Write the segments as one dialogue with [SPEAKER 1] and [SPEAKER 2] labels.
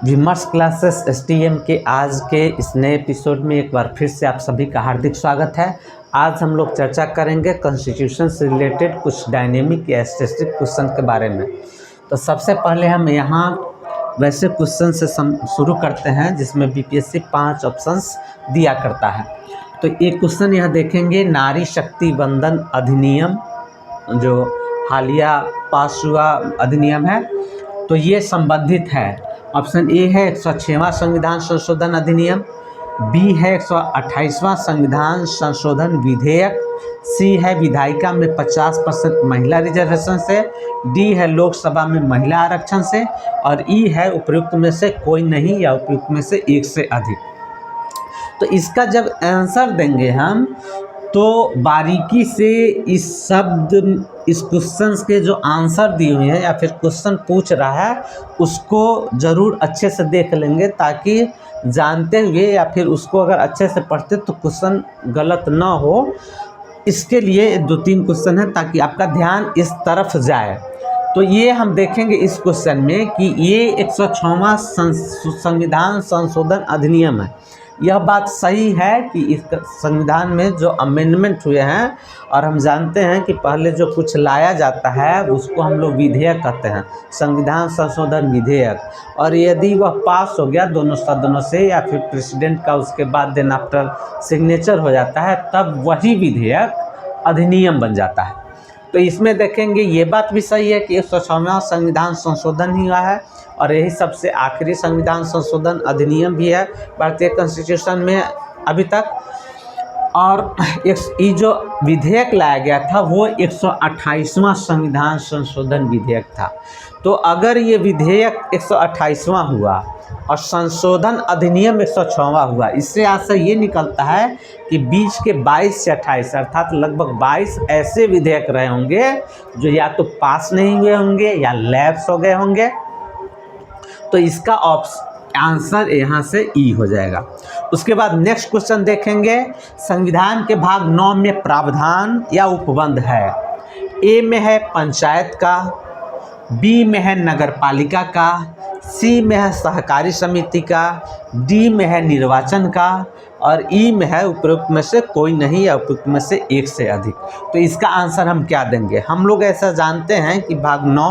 [SPEAKER 1] विमर्श classes STM के आज के इस नए एपिसोड में एक बार फिर से आप सभी का हार्दिक स्वागत है। आज हम लोग चर्चा करेंगे कॉन्स्टिट्यूशन से रिलेटेड कुछ डायनेमिक या स्टैटिस्टिक क्वेश्चन के बारे में। तो सबसे पहले हम यहाँ वैसे क्वेश्चन से शुरू करते हैं जिसमें बीपीएससी 5 ऑप्शंस दिया करता है। तो एक क्वेश्चन यहाँ देखेंगे, नारी शक्ति वंदन अधिनियम जो हालिया पास हुआ अधिनियम है, तो ये संबंधित है। ऑप्शन ए है 106वां संविधान संशोधन अधिनियम, बी है 128वां संविधान संशोधन विधेयक, सी है विधायिका में 50% महिला रिजर्वेशन से, डी है लोकसभा में महिला आरक्षण से, और ई है उपयुक्त में से कोई नहीं या उपयुक्त में से एक से अधिक। तो इसका जब आंसर देंगे हम तो बारीकी से इस क्वेश्चन के जो आंसर दिए हुए हैं या फिर क्वेश्चन पूछ रहा है उसको ज़रूर अच्छे से देख लेंगे, ताकि जानते हुए या फिर उसको अगर अच्छे से पढ़ते तो क्वेश्चन गलत ना हो। इसके लिए 2-3 क्वेश्चन है ताकि आपका ध्यान इस तरफ जाए। तो ये हम देखेंगे इस क्वेश्चन में कि ये 106वां संविधान संशोधन अधिनियम है। यह बात सही है कि इस संविधान में जो अमेंडमेंट हुए हैं, और हम जानते हैं कि पहले जो कुछ लाया जाता है उसको हम लोग विधेयक कहते हैं, संविधान संशोधन विधेयक, और यदि वह पास हो गया दोनों सदनों से या फिर प्रेसिडेंट का उसके बाद देन आफ्टर सिग्नेचर हो जाता है, तब वही विधेयक अधिनियम बन जाता है। तो इसमें देखेंगे ये बात भी सही है कि 106वां संविधान संशोधन ही हुआ है और यही सबसे आखिरी संविधान संशोधन अधिनियम भी है भारतीय कॉन्स्टिट्यूशन में अभी तक। और ये जो विधेयक लाया गया था वो 128वां संविधान संशोधन विधेयक था। तो अगर ये विधेयक 128वां हुआ और संशोधन अधिनियम 106वां हुआ, इससे आशय ये निकलता है कि बीच के 22 से 28 अर्थात लगभग 22 ऐसे विधेयक रहे होंगे जो या तो पास नहीं हुए होंगे या लैप्स हो गए होंगे। तो इसका आंसर यहाँ से ई हो जाएगा। उसके बाद नेक्स्ट क्वेश्चन देखेंगे, संविधान के भाग 9 में प्रावधान या उपबंध है। ए में है पंचायत का, बी में है नगरपालिका का, सी में है सहकारी समिति का, डी में है निर्वाचन का, और ई में है उपयुक्त में से कोई नहीं या उपयुक्त में से एक से अधिक। तो इसका आंसर हम क्या देंगे? हम लोग ऐसा जानते हैं कि भाग 9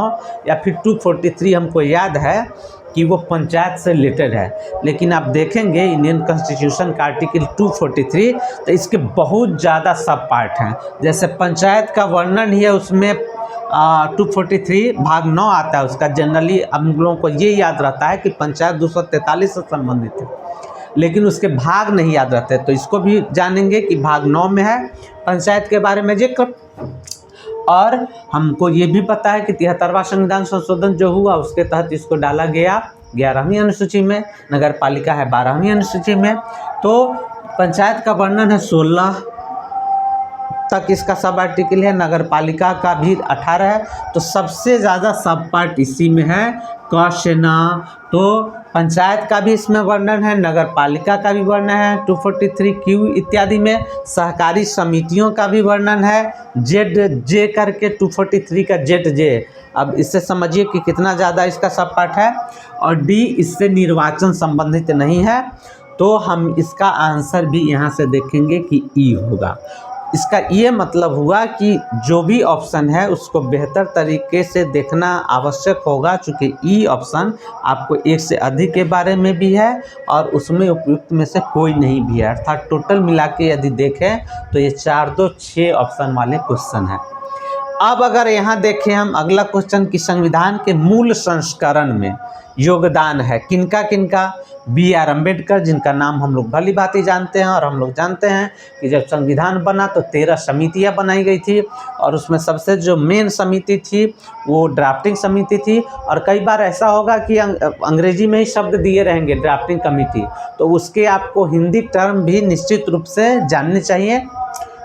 [SPEAKER 1] या फिर 243 हमको याद है कि वो पंचायत से रिलेटेड है, लेकिन आप देखेंगे इंडियन कॉन्स्टिट्यूशन का आर्टिकल 243 तो इसके बहुत ज़्यादा सब पार्ट हैं। जैसे पंचायत का वर्णन ही है उसमें 243 भाग 9 आता है उसका। जनरली हम लोगों को ये याद रहता है कि पंचायत 243 से संबंधित है, लेकिन उसके भाग नहीं याद रहते। तो इसको भी जानेंगे कि भाग 9 में है पंचायत के बारे में जिक्र। और हमको ये भी पता है कि 73वां संविधान संशोधन जो हुआ उसके तहत इसको डाला गया 11वीं अनुसूची में, नगर पालिका है 12वीं अनुसूची में। तो पंचायत का वर्णन है 16 तक इसका सब आर्टिकल है, नगर पालिका का भी 18 है। तो सबसे ज़्यादा सब पार्ट इसी में है क से न। तो पंचायत का भी इसमें वर्णन है, नगर पालिका का भी वर्णन है 243 क्यू इत्यादि में, सहकारी समितियों का भी वर्णन है जेड जे करके 243 का जेड जे। अब इससे समझिए कि कितना ज़्यादा इसका सब पार्ट है। और डी इससे निर्वाचन संबंधित नहीं है, तो हम इसका आंसर भी यहाँ से देखेंगे कि ई होगा। इसका ये मतलब हुआ कि जो भी ऑप्शन है उसको बेहतर तरीके से देखना आवश्यक होगा, चूँकि ई ऑप्शन आपको एक से अधिक के बारे में भी है और उसमें उपयुक्त में से कोई नहीं भी है। अर्थात टोटल मिला के यदि देखें तो ये 4, 2, 6 ऑप्शन वाले क्वेश्चन है। अब अगर यहाँ देखें हम अगला क्वेश्चन कि संविधान के मूल संस्करण में योगदान है किनका किनका? बी.आर. अम्बेडकर, जिनका नाम हम लोग भली भांति जानते हैं, और हम लोग जानते हैं कि जब संविधान बना तो 13 समितियां बनाई गई थी, और उसमें सबसे जो मेन समिति थी वो ड्राफ्टिंग समिति थी। और कई बार ऐसा होगा कि अंग्रेजी में ही शब्द दिए रहेंगे ड्राफ्टिंग कमेटी, तो उसके आपको हिंदी टर्म भी निश्चित रूप से जानने चाहिए।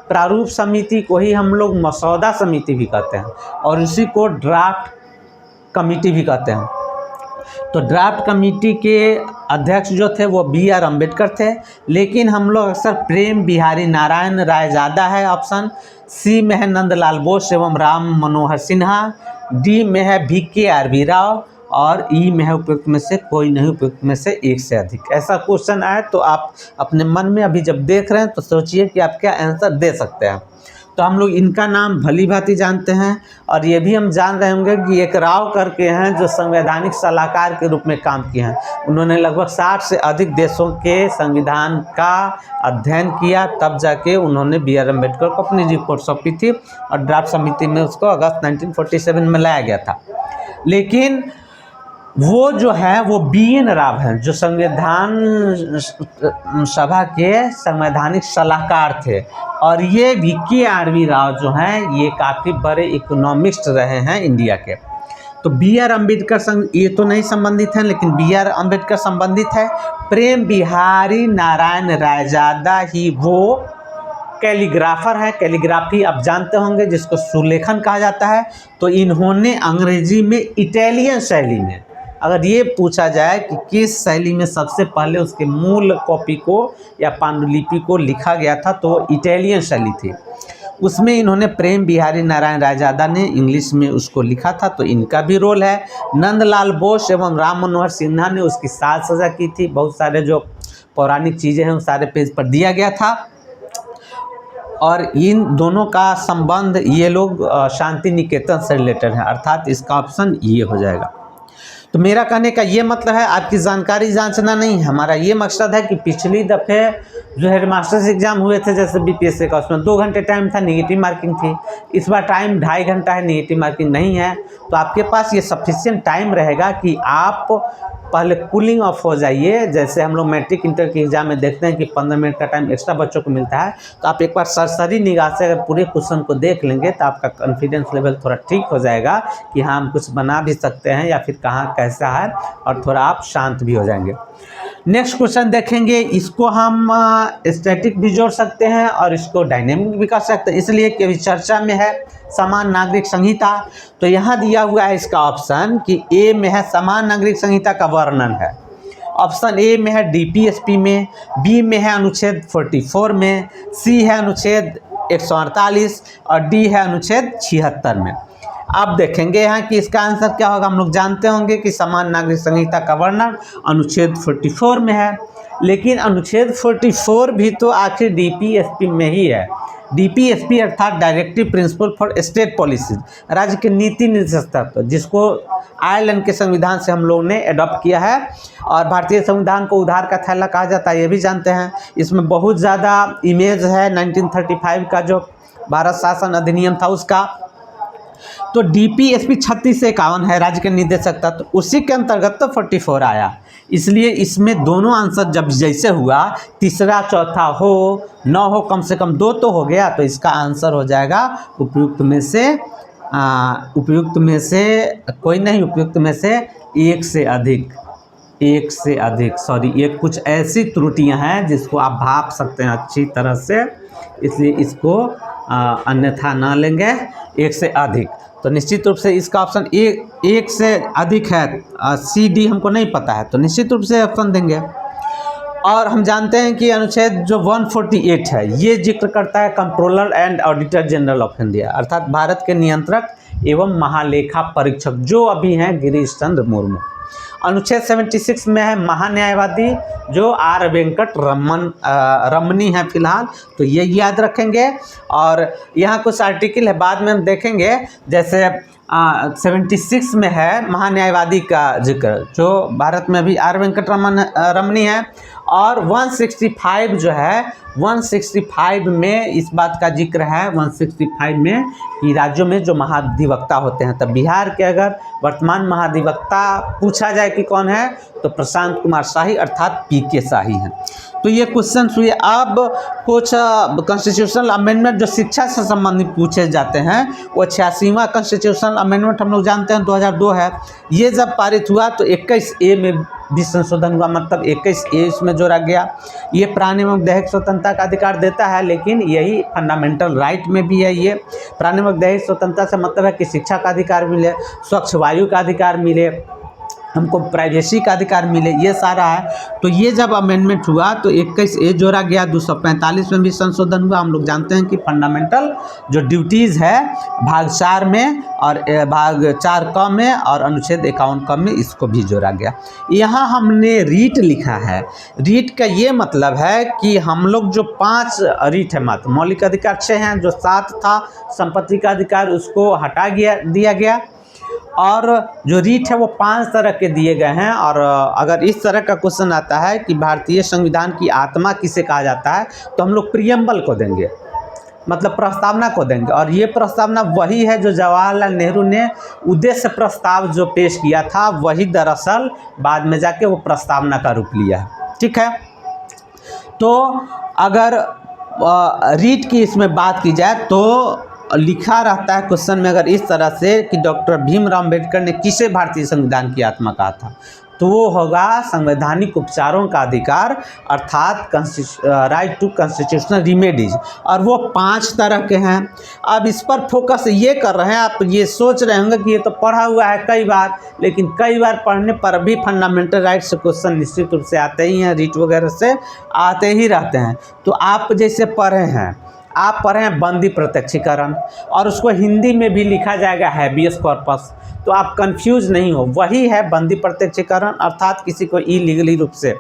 [SPEAKER 1] प्रारूप समिति को ही हम लोग मसौदा समिति भी कहते हैं और इसी को ड्राफ्ट कमेटी भी कहते हैं। तो ड्राफ्ट कमेटी के अध्यक्ष जो थे वो बी.आर. अम्बेडकर थे, लेकिन हम लोग अक्सर प्रेम बिहारी नारायण रायजादा है ऑप्शन, सी में है नंदलाल बोस एवं राम मनोहर सिन्हा, डी में है V.K.R.V. राव, और ई में है उपयुक्त में से कोई नहीं, उपयुक्त में से एक से अधिक। ऐसा क्वेश्चन आए तो आप अपने मन में अभी जब देख रहे हैं तो सोचिए कि आप क्या आंसर दे सकते हैं। तो हम लोग इनका नाम भली भांति जानते हैं और ये भी हम जान रहे होंगे कि एक राव करके हैं जो संवैधानिक सलाहकार के रूप में काम किए हैं। उन्होंने लगभग 60 से अधिक देशों के संविधान का अध्ययन किया, तब जाके उन्होंने B.R. अम्बेडकर को अपनी रिपोर्ट सौंपी थी और ड्राफ्ट समिति में उसको अगस्त 1947 में लाया गया था। लेकिन वो जो है वो B.N. राव हैं जो संविधान सभा के संवैधानिक सलाहकार थे और ये V.K.R.V. राव जो हैं ये काफ़ी बड़े इकोनॉमिस्ट रहे हैं इंडिया के। तो B.R. अम्बेडकर संग ये तो नहीं संबंधित हैं, लेकिन B.R. अम्बेडकर संबंधित है। प्रेम बिहारी नारायण रायजादा ही वो कैलीग्राफर है, कैलीग्राफी आप जानते होंगे जिसको सुलेखन कहा जाता है। तो इन्होंने अंग्रेजी में इटालियन शैली में, अगर ये पूछा जाए कि किस शैली में सबसे पहले उसके मूल कॉपी को या पांडुलिपि को लिखा गया था, तो वो इटालियन शैली थी। उसमें इन्होंने प्रेम बिहारी नारायण रायजादा ने इंग्लिश में उसको लिखा था, तो इनका भी रोल है। नंदलाल बोस एवं राम मनोहर सिन्हा ने उसकी साज सजा की थी। बहुत सारे जो पौराणिक चीज़ें हैं उस सारे पेज पर दिया गया था और इन दोनों का संबंध ये लोग शांति निकेतन से रिलेटेड है, अर्थात इसका ऑप्शन ये हो जाएगा। तो मेरा कहने का ये मतलब है आपकी जानकारी जांचना नहीं, हमारा ये मकसद है कि पिछली दफ़े जो हेडमास्टर्स एग्जाम हुए थे जैसे BPSC का, उसमें 2 घंटे टाइम था, नेगेटिव मार्किंग थी। इस बार टाइम 2.5 घंटा है, नेगेटिव मार्किंग नहीं है। तो आपके पास ये सफिशिएंट टाइम रहेगा कि आप पहले कूलिंग ऑफ हो जाइए। जैसे हम लोग मैट्रिक इंटर के एग्जाम में देखते हैं कि 15 मिनट का टाइम एक्स्ट्रा बच्चों को मिलता है, तो आप एक बार सरसरी निगाह से अगर पूरे क्वेश्चन को देख लेंगे तो आपका कॉन्फिडेंस लेवल थोड़ा ठीक हो जाएगा कि हाँ हम कुछ बना भी सकते हैं या फिर कहाँ कैसा है, और थोड़ा आप शांत भी हो जाएंगे। नेक्स्ट क्वेश्चन देखेंगे, इसको हम स्टैटिक भी जोड़ सकते हैं और इसको डायनेमिक भी कर सकते हैं, इसलिए कि अभी चर्चा में है समान नागरिक संहिता। तो यहाँ दिया हुआ है इसका ऑप्शन कि ए में है समान नागरिक संहिता का वर्णन है। ऑप्शन ए में है DPSP में, बी में है अनुच्छेद 44 में, सी है अनुच्छेद 148 और डी है अनुच्छेद 76 में। अब देखेंगे यहाँ कि इसका आंसर क्या होगा। हम लोग जानते होंगे कि समान नागरिक संहिता का वर्णन अनुच्छेद 44 में है, लेकिन अनुच्छेद 44 भी तो आखिर DPSP में ही है। DPSP अर्थात directive principle for state policy, राज्य के नीति निर्देशक तत्व, जिसको आयरलैंड के संविधान से हम लोग ने अडॉप्ट किया है और भारतीय संविधान को उधार का थैला कहा जाता है, ये भी जानते हैं। इसमें बहुत ज़्यादा इमेज है 1935 का जो भारत शासन अधिनियम था उसका। तो DPSP 36 से 51 है राज्य के निदेशक तत्व, तो उसी के अंतर्गत तो 44 आया। इसलिए इसमें दोनों आंसर जब जैसे हुआ, तीसरा चौथा हो न हो, कम से कम 2 तो हो गया, तो इसका आंसर हो जाएगा उपयुक्त में से कोई नहीं, उपयुक्त में से एक से अधिक। सॉरी, ये कुछ ऐसी त्रुटियां हैं जिसको आप भाप सकते हैं अच्छी तरह से, इसलिए इसको अन्यथा ना लेंगे। 1 से अधिक, तो निश्चित रूप से इसका ऑप्शन एक से अधिक है। CD हमको नहीं पता है, तो निश्चित रूप से ऑप्शन देंगे। और हम जानते हैं कि अनुच्छेद जो 148 है ये जिक्र करता है controller and auditor general of India, अर्थात भारत के नियंत्रक एवं महालेखा परीक्षक जो अभी हैं गिरीश चंद्र मुर्मू। अनुच्छेद 76 में है महान्यायवादी जो R वेंकट रमनी है फिलहाल, तो ये याद रखेंगे। और यहाँ कुछ आर्टिकल है बाद में हम देखेंगे, जैसे 76 में है महान्यायवादी का जिक्र जो भारत में अभी R वेंकट रमनी है। और 165 जो है 165 में इस बात का जिक्र है 165 में कि राज्यों में जो महाधिवक्ता होते हैं, तब बिहार के अगर वर्तमान महाधिवक्ता पूछा जाए कि कौन है तो प्रशांत कुमार शाही अर्थात PK शाही हैं। तो ये क्वेश्चन हुए। अब कुछ कॉन्स्टिट्यूशनल अमेंडमेंट जो शिक्षा से संबंधित पूछे जाते हैं, वो 86वां कॉन्स्टिट्यूशनल अमेंडमेंट हम लोग जानते हैं 2002 है। ये जब पारित हुआ तो 21A में भी संशोधन हुआ, मतलब 21A इसमें जोड़ा गया। ये प्राण एवं दैहिक स्वतंत्रता का अधिकार देता है, लेकिन यही फंडामेंटल राइट में भी है। ये प्राण एवं दैहिक स्वतंत्रता से मतलब है कि शिक्षा का अधिकार मिले, स्वच्छ वायु का अधिकार मिले, हमको प्राइवेसी का अधिकार मिले, ये सारा है। तो ये जब अमेंडमेंट हुआ तो 21A जोड़ा गया, 245 में भी संशोधन हुआ। हम लोग जानते हैं कि फंडामेंटल जो ड्यूटीज़ है भाग 4 में और भाग 4 क में और अनुच्छेद 51 क में इसको भी जोड़ा गया। यहाँ हमने रीट लिखा है। रीट का ये मतलब है कि हम लोग जो 5 रीट है, मात्र मौलिक अधिकार 6 हैं, जो 7 था संपत्ति का अधिकार उसको हटा दिया गया, और जो रीट है वो 5 तरह के दिए गए हैं। और अगर इस तरह का क्वेश्चन आता है कि भारतीय संविधान की आत्मा किसे कहा जाता है, तो हम लोग प्रियम्बल को देंगे, मतलब प्रस्तावना को देंगे। और ये प्रस्तावना वही है जो जवाहरलाल नेहरू ने उद्देश्य प्रस्ताव जो पेश किया था, वही दरअसल बाद में जाके वो प्रस्तावना का रूप लिया है। ठीक है, तो अगर रीट की इसमें बात की जाए तो लिखा रहता है क्वेश्चन में अगर इस तरह से कि डॉक्टर भीमराव अम्बेडकर ने किसे भारतीय संविधान की आत्मा कहा था, तो वो होगा संवैधानिक उपचारों का अधिकार, अर्थात राइट टू कॉन्स्टिट्यूशनल रिमेडीज। और वो 5 तरह के हैं। अब इस पर फोकस ये कर रहे हैं, आप ये सोच रहे होंगे कि ये तो पढ़ा हुआ है कई बार, लेकिन कई बार पढ़ने पर भी फंडामेंटल राइट्स से क्वेश्चन निश्चित रूप से आते ही हैं, रीट वगैरह से आते ही रहते हैं। तो आप जैसे पढ़े हैं, आप पढ़े हैं बंदी प्रत्यक्षीकरण, और उसको हिंदी में भी लिखा जाएगा हैबियस कॉर्पस, तो आप कंफ्यूज नहीं हो, वही है बंदी प्रत्यक्षीकरण। अर्थात किसी को इलीगली रूप से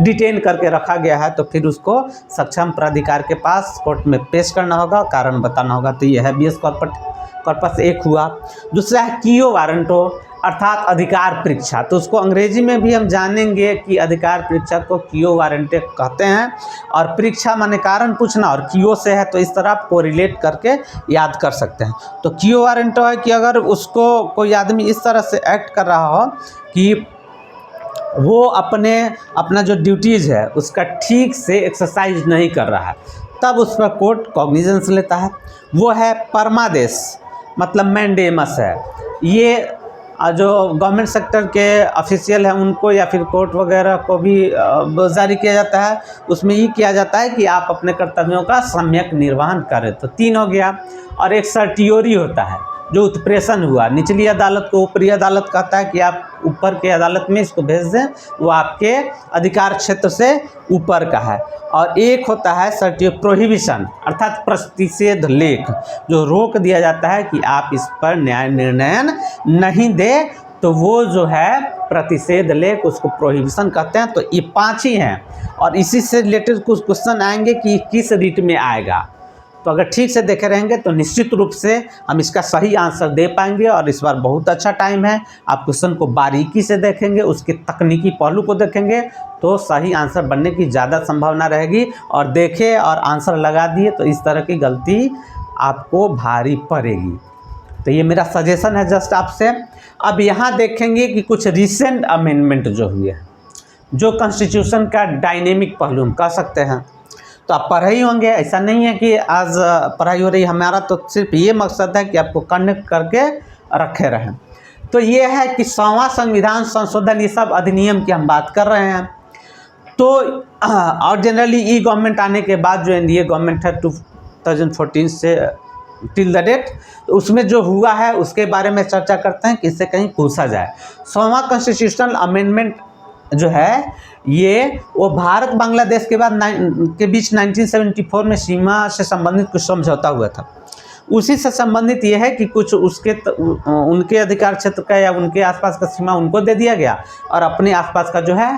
[SPEAKER 1] डिटेन करके रखा गया है, तो फिर उसको सक्षम प्राधिकार के पास कोर्ट में पेश करना होगा, कारण बताना होगा। तो ये हैबियस कॉर्पस एक हुआ। दूसरा है कियो वारंटो, अर्थात अधिकार परीक्षा। तो उसको अंग्रेजी में भी हम जानेंगे कि अधिकार परीक्षा को कियो वारंटे कहते हैं। और परीक्षा माने कारण पूछना, और कियो से है तो इस तरह आप कोरिलेट करके याद कर सकते हैं। तो कियो वारंटो है कि अगर उसको कोई आदमी इस तरह से एक्ट कर रहा हो कि वो अपना जो ड्यूटीज़ है उसका ठीक से एक्सरसाइज नहीं कर रहा है, तब उस पर कोर्ट कॉग्निजेंस लेता है। वो है परमादेश, मतलब मैंडेमस है। ये जो गवर्नमेंट सेक्टर के ऑफिशियल हैं उनको या फिर कोर्ट वगैरह को भी जारी किया जाता है। उसमें ये किया जाता है कि आप अपने कर्तव्यों का सम्यक निर्वहन करें। तो 3 हो गया। और एक सर्टियोरी होता है जो उत्प्रेषण हुआ, निचली अदालत को ऊपरी अदालत कहता है कि आप ऊपर के अदालत में इसको भेज दें, वो आपके अधिकार क्षेत्र से ऊपर का है। और एक होता है प्रोहिबिशन, अर्थात प्रतिषेध लेख, जो रोक दिया जाता है कि आप इस पर न्याय निर्णय नहीं दे, तो वो जो है प्रतिषेध लेख, उसको प्रोहिबिशन कहते हैं। तो ये 5 ही हैं। और इसी से रिलेटेड कुछ क्वेश्चन आएंगे कि किस रीट में आएगा। तो अगर ठीक से देखे रहेंगे तो निश्चित रूप से हम इसका सही आंसर दे पाएंगे। और इस बार बहुत अच्छा टाइम है, आप क्वेश्चन को बारीकी से देखेंगे, उसके तकनीकी पहलू को देखेंगे तो सही आंसर बनने की ज़्यादा संभावना रहेगी। और देखे और आंसर लगा दिए तो इस तरह की गलती आपको भारी पड़ेगी। तो ये मेरा सजेशन है जस्ट आपसे। अब यहाँ देखेंगे कि कुछ रिसेंट अमेंडमेंट जो हुए हैं, जो कॉन्स्टिट्यूशन का डायनेमिक पहलू हम कह सकते हैं। तो आप पढ़े ही होंगे, ऐसा नहीं है कि आज पढ़ाई हो रही। हमारा तो सिर्फ ये मकसद है कि आपको कनेक्ट करके रखे रहें। तो ये है कि 100वां संविधान संशोधन, ये सब अधिनियम की हम बात कर रहे हैं। तो और जनरली ई गवर्नमेंट आने के बाद जो एनडीए गवर्नमेंट है 2014 से टिल द डेट, तो उसमें जो हुआ है उसके बारे में चर्चा करते हैं कि इससे कहीं पूछा जाए। 100वां कॉन्स्टिट्यूशनल अमेंडमेंट जो है ये वो भारत बांग्लादेश के बाद के बीच 1974 में सीमा से संबंधित कुछ समझौता हुआ था। उसी से संबंधित ये है कि कुछ उनके अधिकार क्षेत्र का या उनके आसपास का सीमा उनको दे दिया गया और अपने आसपास का जो है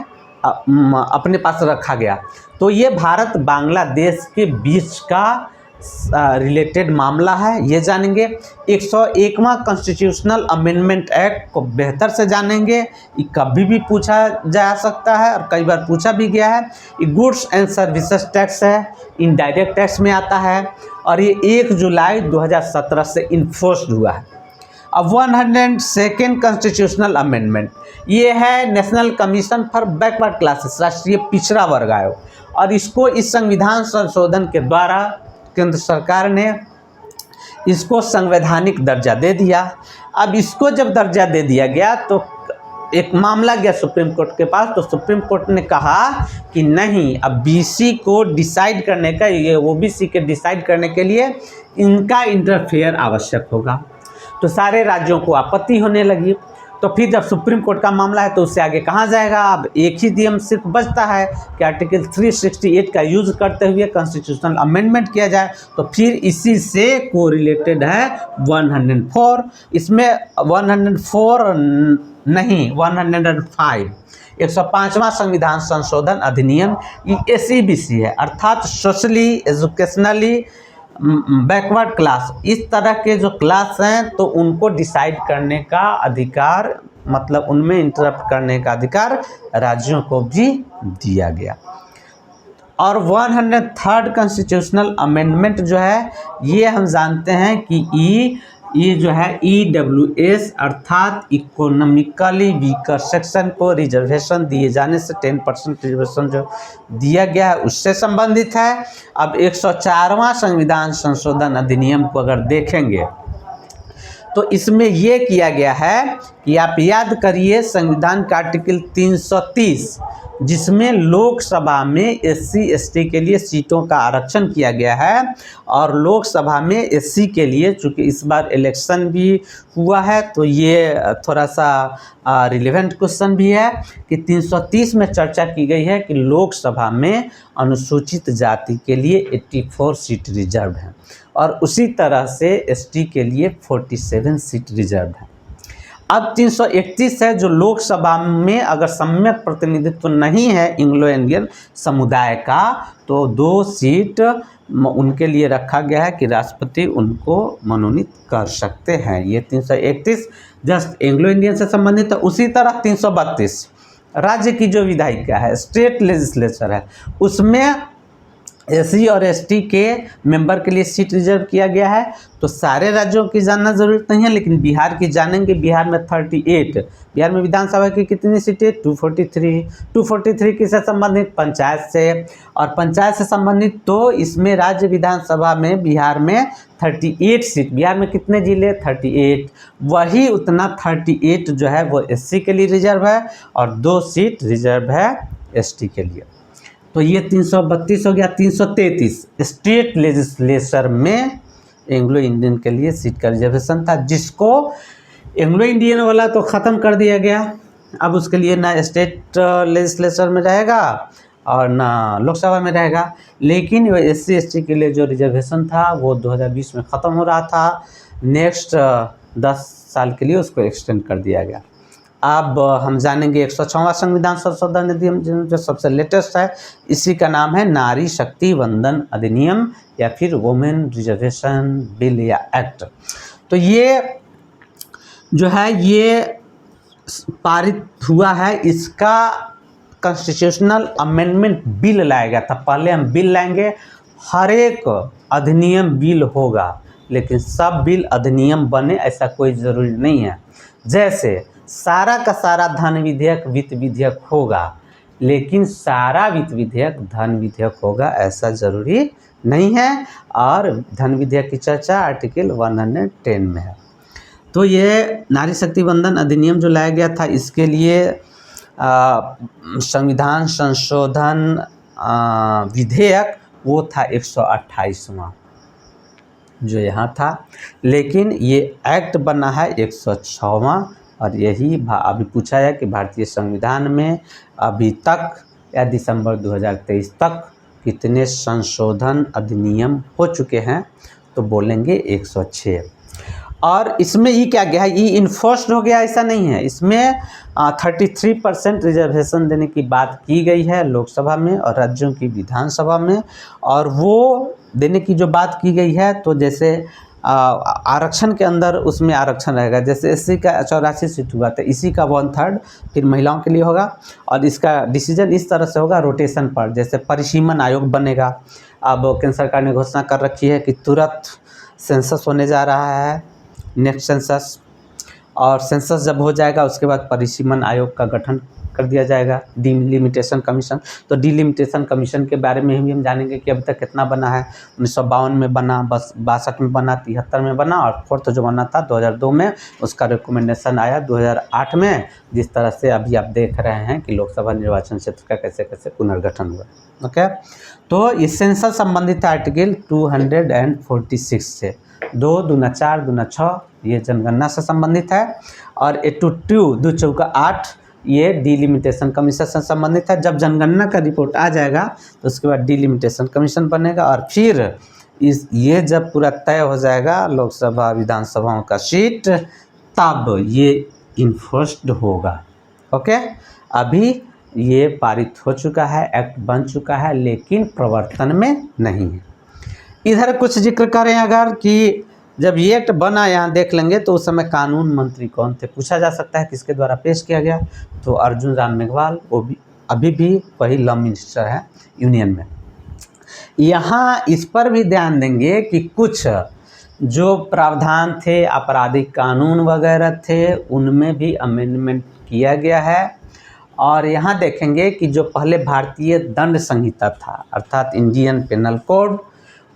[SPEAKER 1] अपने पास रखा गया। तो ये भारत बांग्लादेश के बीच का रिलेटेड मामला है, ये जानेंगे। 101वां कॉन्स्टिट्यूशनल अमेंडमेंट एक्ट को बेहतर से जानेंगे। ये कभी भी पूछा जा सकता है और कई बार पूछा भी गया है। ये गुड्स एंड सर्विसेज टैक्स है, इनडायरेक्ट टैक्स में आता है और ये 1 जुलाई 2017 से इन्फोर्स्ड हुआ है। अब 102nd कॉन्स्टिट्यूशनल अमेंडमेंट ये है national commission for backward classes, राष्ट्रीय पिछड़ा वर्ग आयोग, और इसको इस संविधान संशोधन के द्वारा केंद्र सरकार ने इसको संवैधानिक दर्जा दे दिया। अब इसको जब दर्जा दे दिया गया तो एक मामला गया सुप्रीम कोर्ट के पास। तो सुप्रीम कोर्ट ने कहा कि नहीं, अब बीसी को डिसाइड करने का, ये ओबीसी के डिसाइड करने के लिए इनका इंटरफेयर आवश्यक होगा। तो सारे राज्यों को आपत्ति होने लगी। तो फिर जब सुप्रीम कोर्ट का मामला है तो उससे आगे कहाँ जाएगा। अब एक ही नियम सिर्फ बचता है कि आर्टिकल 368 का यूज करते हुए कॉन्स्टिट्यूशनल अमेंडमेंट किया जाए। तो फिर इसी से कोरिलेटेड है 104। इसमें 104 नहीं 105 105वां संविधान संशोधन अधिनियम ये SEBC है, अर्थात सोशली एजुकेशनली बैकवर्ड क्लास। इस तरह के जो क्लास हैं तो उनको डिसाइड करने का अधिकार, मतलब उनमें इंटरप्ट करने का अधिकार राज्यों को भी दिया गया। और 103rd कॉन्स्टिट्यूशनल अमेंडमेंट जो है ये हम जानते हैं कि ये जो है EWS अर्थात इकोनॉमिकली वीकर सेक्शन को रिजर्वेशन दिए जाने से 10% रिजर्वेशन जो दिया गया है उससे संबंधित है। अब 104वां संविधान संशोधन अधिनियम को अगर देखेंगे तो इसमें ये किया गया है कि आप याद करिए संविधान का आर्टिकल 330 जिसमें लोकसभा में SC ST के लिए सीटों का आरक्षण किया गया है। और लोकसभा में SC के लिए चूँकि इस बार इलेक्शन भी हुआ है तो ये थोड़ा सा रिलेवेंट क्वेश्चन भी है कि 330 में चर्चा की गई है कि लोकसभा में अनुसूचित जाति के लिए 84 सीट रिजर्व हैं और उसी तरह से ST के लिए 47 सीट रिजर्व है। अब 331 है जो लोकसभा में अगर सम्यक प्रतिनिधित्व नहीं है एंग्लो इंडियन समुदाय का तो 2 सीट उनके लिए रखा गया है कि राष्ट्रपति उनको मनोनीत कर सकते हैं। ये 331 जस्ट एंग्लो इंडियन से संबंधित है। उसी तरह 332 राज्य की जो विधायिका है स्टेट लेजिस्लेचर है उसमें SC और ST के मेंबर के लिए सीट रिजर्व किया गया है। तो सारे राज्यों की जानना ज़रूरत नहीं है लेकिन बिहार की जानेंगे। बिहार में 38, बिहार में विधानसभा की कितनी सीटें 243 किससे संबंधित पंचायत से। और पंचायत से संबंधित तो इसमें राज्य विधानसभा में बिहार में 38 सीट। बिहार में कितने जिले 38, वही उतना 38 जो है वो SC के लिए रिजर्व है और 2 सीट रिजर्व है ST के लिए। तो ये 332 हो गया। 333 स्टेट लेजिस्लेचर में एंग्लो इंडियन के लिए सीट का रिजर्वेशन था जिसको एंग्लो इंडियन वाला तो ख़त्म कर दिया गया। अब उसके लिए ना स्टेट लेजिस्लेचर में रहेगा और ना लोकसभा में रहेगा। लेकिन वो SC ST के लिए जो रिजर्वेशन था वो 2020 में ख़त्म हो रहा था। नेक्स्ट 10 साल के लिए उसको एक्सटेंड कर दिया गया। अब हम जानेंगे 106वां संविधान संशोधन अधिनियम जो सबसे लेटेस्ट है। इसी का नाम है नारी शक्ति वंदन अधिनियम या फिर वुमेन रिजर्वेशन बिल या एक्ट। तो ये जो है ये पारित हुआ है। इसका कॉन्स्टिट्यूशनल अमेंडमेंट बिल लाया गया था। पहले हम बिल लाएंगे, हर एक अधिनियम बिल होगा लेकिन सब बिल अधिनियम बने ऐसा कोई ज़रूरी नहीं है। जैसे सारा का सारा धन विधेयक वित्त विधेयक होगा लेकिन सारा वित्त विधेयक धन विधेयक होगा ऐसा ज़रूरी नहीं है। और धन विधेयक की चर्चा आर्टिकल 110 में है। तो ये नारी शक्ति वंदन अधिनियम जो लाया गया था इसके लिए संविधान संशोधन विधेयक वो था 128वां जो यहाँ था। लेकिन ये एक्ट बना है 106वां। और यही अभी पूछा है कि भारतीय संविधान में अभी तक या दिसंबर 2023 तक कितने संशोधन अधिनियम हो चुके हैं तो बोलेंगे 106। और इसमें ये क्या गया है, ये इन्फोर्स्ड हो गया ऐसा नहीं है। इसमें 33% रिजर्वेशन देने की बात की गई है लोकसभा में और राज्यों की विधानसभा में। और वो देने की जो बात की गई है तो जैसे आरक्षण के अंदर उसमें आरक्षण रहेगा। जैसे SC का 84 सीट हुआ तो इसी का 1/3 फिर महिलाओं के लिए होगा। और इसका डिसीजन इस तरह से होगा रोटेशन पर। जैसे परिसीमन आयोग बनेगा। अब केंद्र सरकार ने घोषणा कर रखी है कि तुरंत सेंसस होने जा रहा है, नेक्स्ट सेंसस। और सेंसस जब हो जाएगा उसके बाद परिसीमन आयोग का गठन कर दिया जाएगा, डिलिमिटेशन कमीशन। तो डिलिमिटेशन कमीशन के बारे में भी हम जानेंगे कि अभी तक कितना बना है। 1952 में बना, 62 में बना, 73 में बना और 4th जो बना था 2002 में उसका रिकमेंडेशन आया 2008 में। जिस तरह से अभी आप देख रहे हैं कि लोकसभा निर्वाचन क्षेत्र का कैसे कैसे पुनर्गठन हुआ। ओके, तो इस सेंसस संबंधित आर्टिकल 246 से 2 दूना 4 दूना 6 ये जनगणना से संबंधित है। और 8 to 2 2 चौका 8 ये डिलिमिटेशन कमीशन से संबंधित है। जब जनगणना का रिपोर्ट आ जाएगा तो उसके बाद डिलिमिटेशन कमीशन बनेगा और फिर ये जब पूरा तय हो जाएगा लोकसभा विधानसभाओं का सीट तब ये इन्फोर्स्ड होगा। ओके, अभी ये पारित हो चुका है, एक्ट बन चुका है, लेकिन प्रवर्तन में नहीं है। इधर कुछ जिक्र करें अगर कि जब ये एक्ट बना, यहाँ देख लेंगे तो उस समय कानून मंत्री कौन थे, पूछा जा सकता है किसके द्वारा पेश किया गया, तो अर्जुन राम मेघवाल, वो भी अभी भी वही लॉ मिनिस्टर है यूनियन में। यहाँ इस पर भी ध्यान देंगे कि कुछ जो प्रावधान थे, आपराधिक कानून वगैरह थे, उनमें भी अमेंडमेंट किया गया है। और यहाँ देखेंगे कि जो पहले भारतीय दंड संहिता था अर्थात इंडियन पेनल कोड,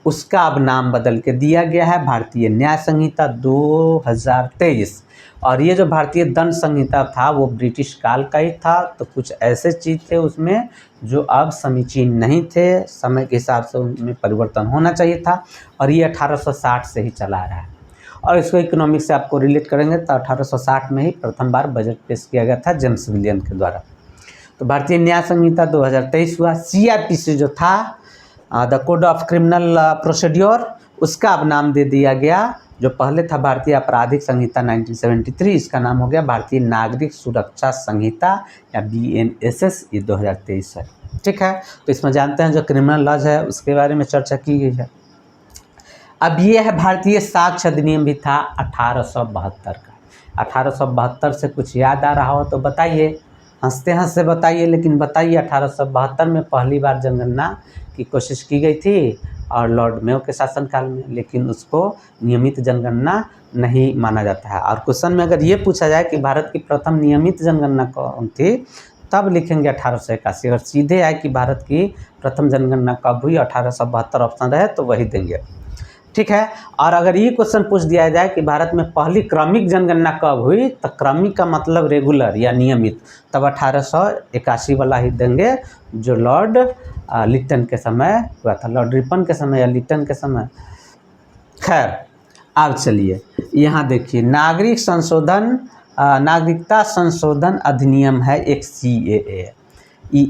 [SPEAKER 1] उसका अब नाम बदल के दिया गया है भारतीय न्याय संहिता 2023। और ये जो भारतीय दंड संहिता था वो ब्रिटिश काल का ही था, तो कुछ ऐसे चीज़ थे उसमें जो अब समीचीन नहीं थे, समय के हिसाब से उनमें परिवर्तन होना चाहिए था। और ये 1860 से ही चला रहा है। और इसको इकोनॉमिक्स से आपको रिलेट करेंगे तो 1860 में ही प्रथम बार बजट पेश किया गया था जेम्स विलियम के द्वारा। तो भारतीय न्याय संहिता 2023 हुआ। CRPC जो था the code of criminal procedure, उसका अब नाम दे दिया गया। जो पहले था भारतीय आपराधिक संहिता 1973, इसका नाम हो गया भारतीय नागरिक सुरक्षा संहिता या BNSS, ये 2023 है। ठीक है, तो इसमें जानते हैं जो क्रिमिनल लॉज है उसके बारे में चर्चा की गई है। अब ये है भारतीय साक्ष्य अधिनियम भी था 1872 का। 1872 से कुछ याद आ रहा हो तो बताइए, हंसते हंसते बताइए, लेकिन बताइए 1872 में पहली बार जनगणना की कोशिश की गई थी और लॉर्ड मेयो के शासनकाल में, लेकिन उसको नियमित जनगणना नहीं माना जाता है। और क्वेश्चन में अगर ये पूछा जाए कि भारत की प्रथम नियमित जनगणना कौन थी, तब लिखेंगे 1881। अगर सीधे आए कि भारत की प्रथम जनगणना कब हुई, 1872 ऑप्शन रहे तो वही देंगे। ठीक है, और अगर ये क्वेश्चन पूछ दिया जाए कि भारत में पहली क्रमिक जनगणना कब हुई, तो क्रमिक का मतलब रेगुलर या नियमित, तब 1881 वाला ही देंगे जो लॉर्ड लिटन के समय हुआ था, लॉर्ड रिपन के समय या लिटन के समय। खैर, अब चलिए यहाँ देखिए, नागरिकता संशोधन अधिनियम है एक CAA।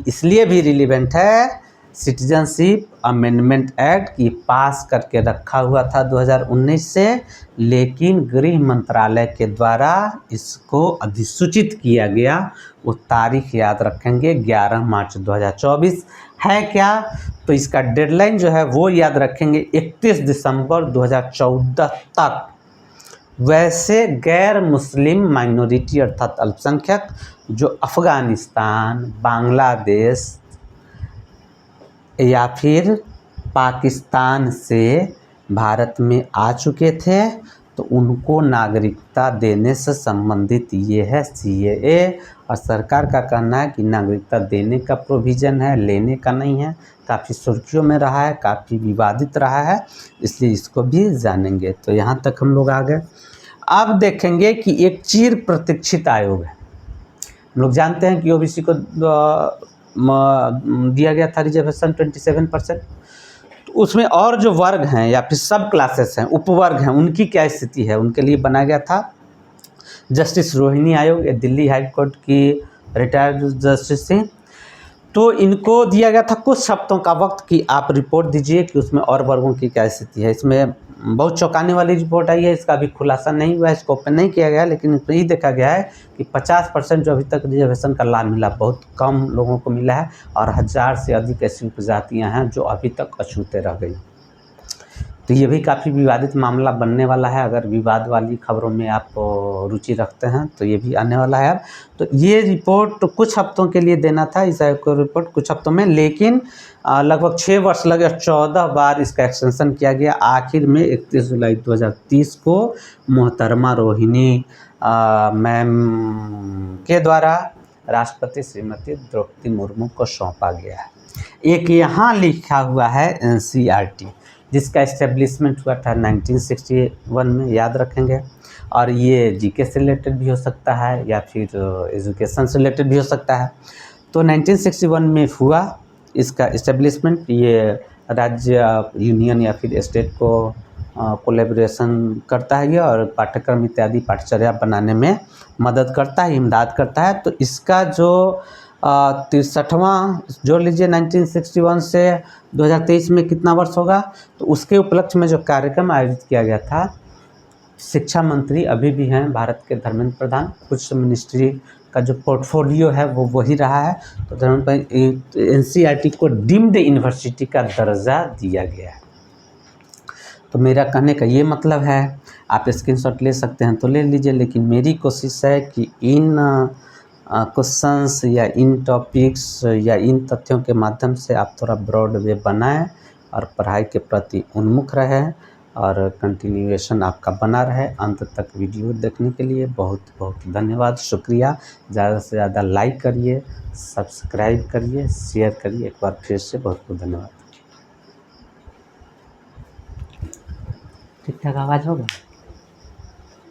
[SPEAKER 1] इसलिए भी रिलीवेंट है, सिटीजनशिप अमेंडमेंट एक्ट ये पास करके रखा हुआ था 2019 से, लेकिन गृह मंत्रालय के द्वारा इसको अधिसूचित किया गया। वो तारीख याद रखेंगे 11 मार्च 2024 है क्या, तो इसका डेडलाइन जो है वो याद रखेंगे 31 दिसंबर 2014 तक। वैसे गैर मुस्लिम माइनॉरिटी अर्थात अल्पसंख्यक जो अफ़गानिस्तान, बांग्लादेश या फिर पाकिस्तान से भारत में आ चुके थे, तो उनको नागरिकता देने से संबंधित ये है CAA। और सरकार का कहना है कि नागरिकता देने का प्रोविज़न है, लेने का नहीं है। काफ़ी सुर्खियों में रहा है, काफ़ी विवादित रहा है, इसलिए इसको भी जानेंगे। तो यहाँ तक हम लोग आ गए। अब देखेंगे कि एक चिर प्रतीक्षित आयोग है। हम लोग जानते हैं कि OBC को दिया गया था रिजर्वेशन 27%, तो उसमें और जो वर्ग हैं या फिर सब क्लासेस हैं, उपवर्ग हैं, उनकी क्या स्थिति है, उनके लिए बनाया गया था जस्टिस रोहिणी आयोग। ये दिल्ली हाई कोर्ट की रिटायर्ड जस्टिस थी। तो इनको दिया गया था कुछ हफ्तों का वक्त कि आप रिपोर्ट दीजिए कि उसमें और वर्गों की क्या स्थिति है। इसमें बहुत चौंकाने वाली रिपोर्ट आई है, इसका भी खुलासा नहीं हुआ है, इसको ओपन नहीं किया गया है, लेकिन इसमें ये देखा गया है कि 50% जो अभी तक रिजर्वेशन का लाभ मिला, बहुत कम लोगों को मिला है। और 1000 से अधिक ऐसी उपजातियाँ हैं जो अभी तक अछूते रह गई। तो ये भी काफ़ी विवादित मामला बनने वाला है। अगर विवाद वाली खबरों में आप रुचि रखते हैं तो ये भी आने वाला है। तो ये रिपोर्ट कुछ हफ्तों के लिए देना था, इस आयोग को रिपोर्ट कुछ हफ्तों में, लेकिन लगभग 6 वर्ष लगे, 14 बार इसका एक्सटेंशन किया गया। आखिर में 31 जुलाई 2030 को मोहतरमा रोहिणी मैम के द्वारा राष्ट्रपति श्रीमती द्रौपदी मुर्मू को सौंपा गया है। एक यहाँ लिखा हुआ है NCERT, जिसका इस्टेब्लिशमेंट हुआ था 1961 में, याद रखेंगे। और ये GK से रिलेटेड भी हो सकता है या फिर एजुकेशन से रिलेटेड भी हो सकता है। तो 1961 में हुआ इसका इस्टेब्लिशमेंट। ये राज्य, यूनियन या फिर स्टेट को कोलैबोरेशन करता है ये, और पाठ्यक्रम इत्यादि पाठचर्या बनाने में मदद करता है, इमदाद करता है। तो इसका जो 63वां जोड़ लीजिए 1961 से 2023 में कितना वर्ष होगा, तो उसके उपलक्ष्य में जो कार्यक्रम आयोजित किया गया था, शिक्षा मंत्री अभी भी हैं भारत के धर्मेंद्र प्रधान, कुछ मिनिस्ट्री का जो पोर्टफोलियो है वो वही रहा है। तो धर्मेंद्र एनसीईआरटी को डीम्ड यूनिवर्सिटी का दर्जा दिया गया है। तो मेरा कहने का ये मतलब है, आप स्क्रीनशॉट ले सकते हैं तो ले लीजिए, लेकिन मेरी कोशिश है कि इन क्वेश्चंस या इन टॉपिक्स या इन तथ्यों के माध्यम से आप थोड़ा ब्रॉड वे बनाएं और पढ़ाई के प्रति उन्मुख रहें और कंटिन्यूएशन आपका बना रहे। अंत तक वीडियो देखने के लिए बहुत बहुत धन्यवाद, शुक्रिया। ज़्यादा से ज़्यादा लाइक करिए, सब्सक्राइब करिए, शेयर करिए। एक बार फिर से बहुत बहुत धन्यवाद। ठीक ठाक आवाज़ होगा।